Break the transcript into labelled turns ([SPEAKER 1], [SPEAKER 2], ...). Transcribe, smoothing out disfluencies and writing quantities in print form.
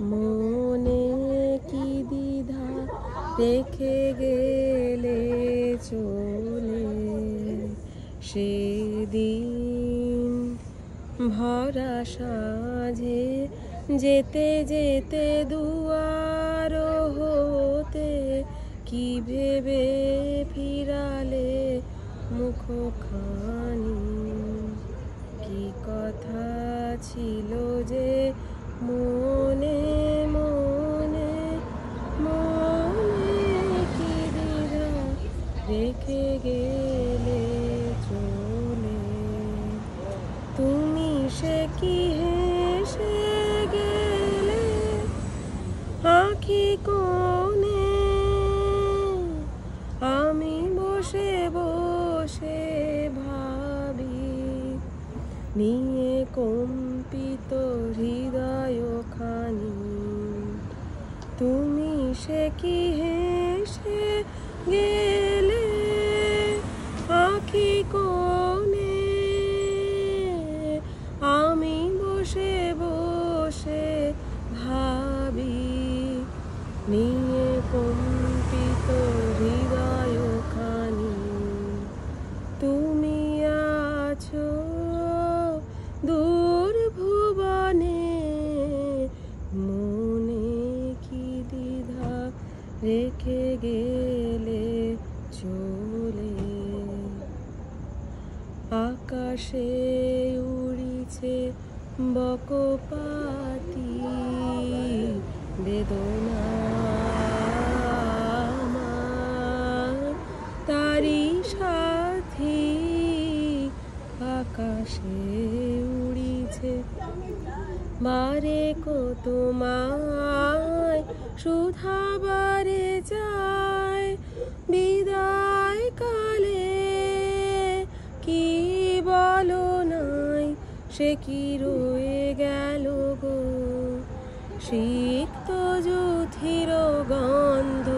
[SPEAKER 1] মনে কি দ্বিধা রেখে গেলে চলে সেদিন ভরা সাঁঝে যেতে যেতে দুয়ার হতে কি ভেবে ফিরালে মুখখানি কি কথা ছিল যে মনে মনে মনে কি দ্বিধা রেখে গেলে চলে তুমি সে কি হেসে গেলে আঁখি কোণে আমি বসে বসে ভাবি নিয়ে কম্পিত হৃদয়খানি তুমি সে কি হেসে গেলে আঁখি কোণে আমি বসে বসে ভাবি নিয়ে কম্পিত হৃদয়খানি তুমি আছো দূর ভুবনে মনে কি দ্বিধা রেখে গেলে চলে আকাশে উড়িছে বকপাতি বেদনা তারি সাথী আকাশে উড়িছে বারে কত মায় সুধা বারে যায় বিদায় কালে কি বলো নাই সে কি রয়ে গেল গো সিক্ত যুথির গন্ধ